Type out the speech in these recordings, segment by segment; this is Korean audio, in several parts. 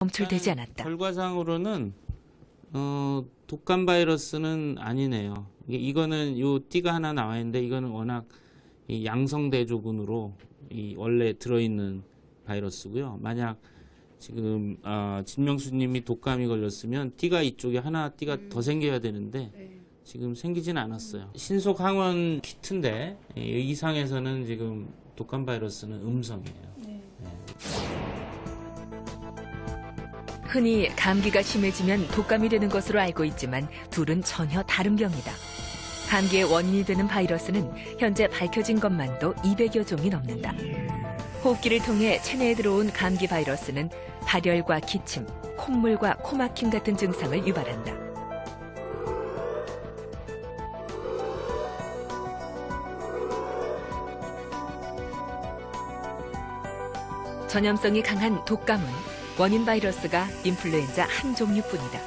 검출되지 않았다. 결과상으로는 독감 바이러스는 아니네요. 이거는 요 띠가 하나 나와 있는데 이거는 워낙 이 양성대조군으로 원래 들어있는 바이러스고요. 만약 지금 진명수님이 독감이 걸렸으면 띠가 이쪽에 하나 띠가 더 생겨야 되는데 지금 생기진 않았어요. 신속 항원 키트인데 이 상에서는 지금 독감 바이러스는 음성이에요. 흔히 감기가 심해지면 독감이 되는 것으로 알고 있지만 둘은 전혀 다른 병이다. 감기의 원인이 되는 바이러스는 현재 밝혀진 것만도 200여 종이 넘는다. 호흡기를 통해 체내에 들어온 감기 바이러스는 발열과 기침, 콧물과 코막힘 같은 증상을 유발한다. 전염성이 강한 독감은 원인 바이러스가 인플루엔자 한 종류뿐이다.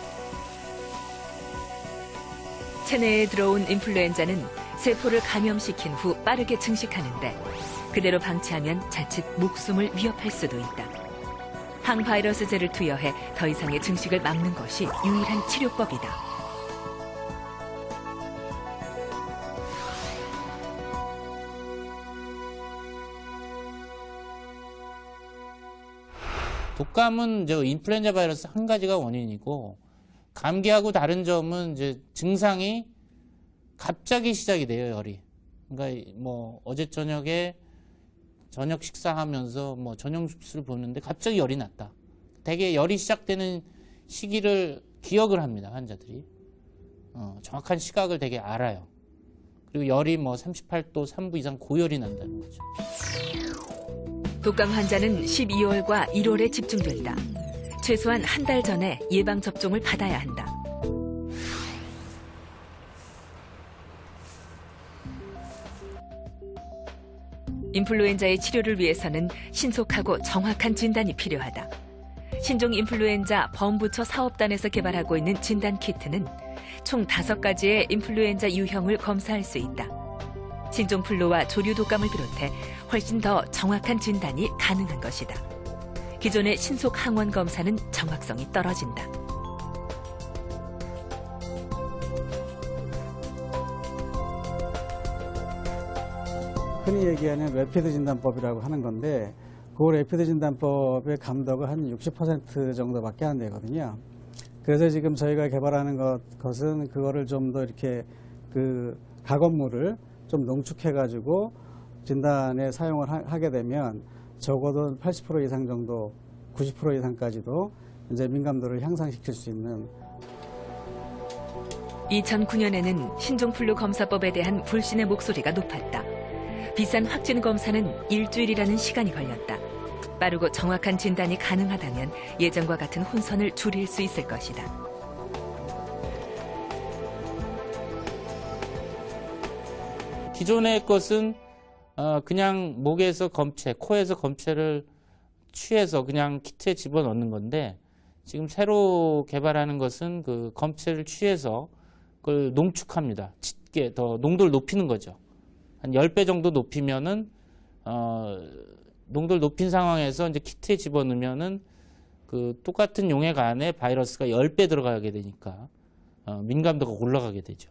체내에 들어온 인플루엔자는 세포를 감염시킨 후 빠르게 증식하는데 그대로 방치하면 자칫 목숨을 위협할 수도 있다. 항바이러스제를 투여해 더 이상의 증식을 막는 것이 유일한 치료법이다. 독감은 이제 인플루엔자 바이러스 한 가지가 원인이고 감기하고 다른 점은 이제 증상이 갑자기 시작이 돼요, 열이. 그러니까 뭐 어제 저녁에 저녁 식사하면서 뭐 저녁 뉴스를 보는데 갑자기 열이 났다. 되게 열이 시작되는 시기를 기억을 합니다, 환자들이. 정확한 시각을 되게 알아요. 그리고 열이 뭐 38도 3부 이상 고열이 난다는 거죠. 독감 환자는 12월과 1월에 집중된다. 최소한 한 달 전에 예방접종을 받아야 한다. 인플루엔자의 치료를 위해서는 신속하고 정확한 진단이 필요하다. 신종 인플루엔자 범부처 사업단에서 개발하고 있는 진단 키트는 총 5가지의 인플루엔자 유형을 검사할 수 있다. 신종플루와 조류 독감을 비롯해 훨씬 더 정확한 진단이 가능한 것이다. 기존의 신속 항원 검사는 정확성이 떨어진다. 흔히 얘기하는 레피드 진단법이라고 하는 건데 그 레피드 진단법의 감도가 한 60% 정도밖에 안 되거든요. 그래서 지금 저희가 개발하는 것은 그거를 좀 더 이렇게 그 가건물을 좀 농축해가지고 진단에 사용을 하게 되면 적어도 80% 이상 정도, 90% 이상까지도 이제 민감도를 향상시킬 수 있는. 2009년에는 신종플루 검사법에 대한 불신의 목소리가 높았다. 비싼 확진 검사는 일주일이라는 시간이 걸렸다. 빠르고 정확한 진단이 가능하다면 예전과 같은 혼선을 줄일 수 있을 것이다. 기존의 것은 그냥 목에서 검체, 코에서 검체를 취해서 그냥 키트에 집어넣는 건데 지금 새로 개발하는 것은 그 검체를 취해서 그걸 농축합니다. 짙게 더 농도를 높이는 거죠. 한 10배 정도 높이면은 농도를 높인 상황에서 이제 키트에 집어넣으면은 그 똑같은 용액 안에 바이러스가 10배 들어가게 되니까 민감도가 올라가게 되죠.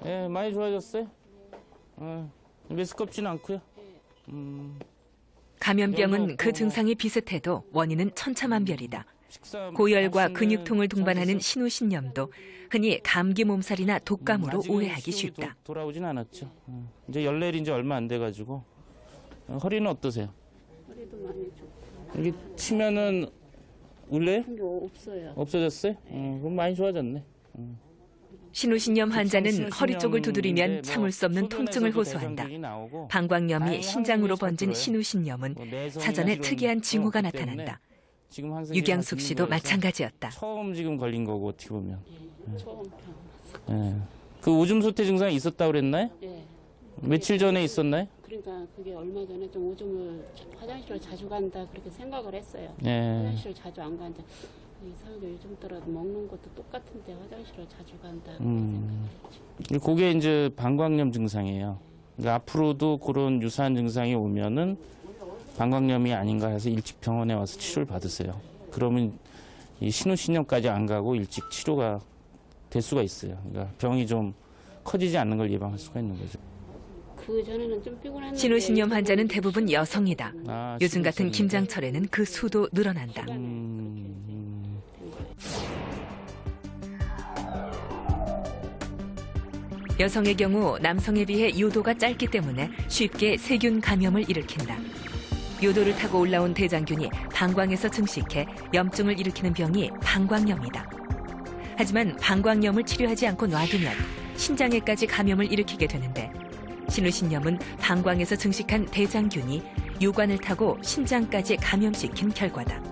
예, 많이 좋아졌어요? 메스껍지는 않고요. 감염병은 그 증상이 비슷해도 원인은 천차만별이다. 고열과 근육통을 동반하는 신우신염도 흔히 감기 몸살이나 독감으로 오해하기 쉽다. 돌아오진 않았죠. 이제 열 내린 지 얼마 안 돼가지고. 허리는 어떠세요? 허리도 많이 좀. 이게 치면은 울래요? 없어요. 없어졌어요? 그럼 많이 좋아졌네. 신우신염 환자는 허리 쪽을 두드리면 참을 수 없는 통증을 호소한다. 방광염이 신장으로 번진 신우신염은 사전에 특이한 징후가 나타난다. 유경숙 씨도 마찬가지였다. 처음 지금 걸린 거고 어떻게 보면. 처음 예. 그 오줌 소태 증상이 있었다고 그랬나요? 예. 며칠 전에 있었나요? 그러니까 그게 얼마 전에 좀 오줌을 화장실을 자주 간다 그렇게 생각을 했어요. 예. 화장실을 자주 안 가는데 이상하게 요즘 따라 먹는 것도 똑같은데 화장실을 자주 간다 그렇게 생각을 했죠. 그게 이제 방광염 증상이에요. 그러니까 앞으로도 그런 유사한 증상이 오면은 방광염이 아닌가 해서 일찍 병원에 와서 치료를 받으세요. 그러면 이 신우신염까지 안 가고 일찍 치료가 될 수가 있어요. 그러니까 병이 좀 커지지 않는 걸 예방할 수가 있는 거죠. 그 전에는 좀 피곤했는데 신우신염 환자는 대부분 여성이다. 아, 요즘 같은 신우신염. 김장철에는 그 수도 늘어난다. 여성의 경우 남성에 비해 요도가 짧기 때문에 쉽게 세균 감염을 일으킨다. 요도를 타고 올라온 대장균이 방광에서 증식해 염증을 일으키는 병이 방광염이다. 하지만 방광염을 치료하지 않고 놔두면 신장에까지 감염을 일으키게 되는데 신우신염은 방광에서 증식한 대장균이 요관을 타고 신장까지 감염시킨 결과다.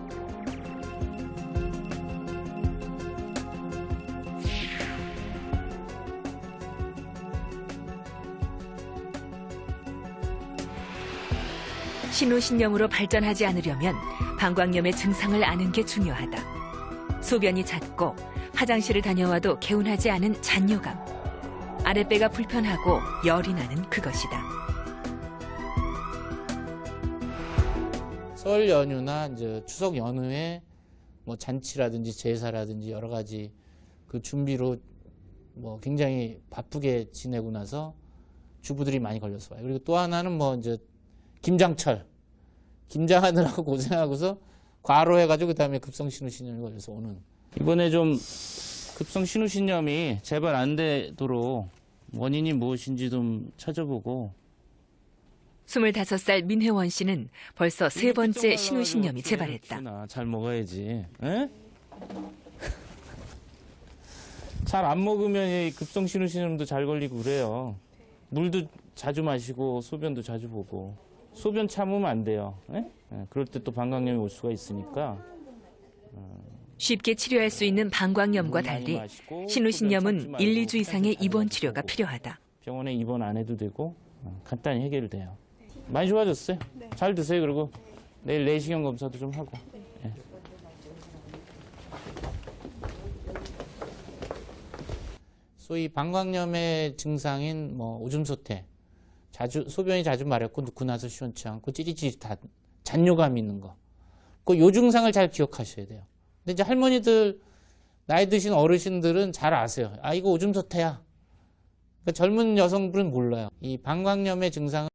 신우신염으로 발전하지 않으려면 방광염의 증상을 아는 게 중요하다. 소변이 잦고 화장실을 다녀와도 개운하지 않은 잔뇨감, 아랫배가 불편하고 열이 나는 그것이다. 설 연휴나 이제 추석 연휴에 뭐 잔치라든지 제사라든지 여러 가지 그 준비로 뭐 굉장히 바쁘게 지내고 나서 주부들이 많이 걸려서 와요. 그리고 또 하나는 뭐 이제 김장철, 김장하느라고 고생하고서 과로해가지고 그다음에 급성신우신염이 걸려서 오는. 이번에 좀 급성신우신염이 재발 안 되도록 원인이 무엇인지 좀 찾아보고. 25살 민혜원 씨는 벌써 세 번째 신우신염이 재발했다. 잘 먹어야지. 잘 안 먹으면 이 급성신우신염도 잘 걸리고 그래요. 물도 자주 마시고 소변도 자주 보고. 소변 참으면 안 돼요. 그럴 때 또 방광염이 올 수가 있으니까. 쉽게 치료할 수 있는 방광염과 달리 신우신염은 1, 2주 이상의 입원 치료가 필요하다. 병원에 입원 안 해도 되고 간단히 해결돼요. 많이 좋아졌어요. 잘 드세요. 그리고 내일 내시경 검사도 좀 하고. 예. 소위 방광염의 증상인 뭐 오줌 소태, 소변이 자주 마렵고 눕고 나서 시원치 않고 찌릿찌릿한 잔뇨감 있는 거. 그 요 증상을 잘 기억하셔야 돼요. 근데 이제 할머니들, 나이 드신 어르신들은 잘 아세요. 아, 이거 오줌 소태야. 그러니까 젊은 여성분은 몰라요. 이 방광염의 증상은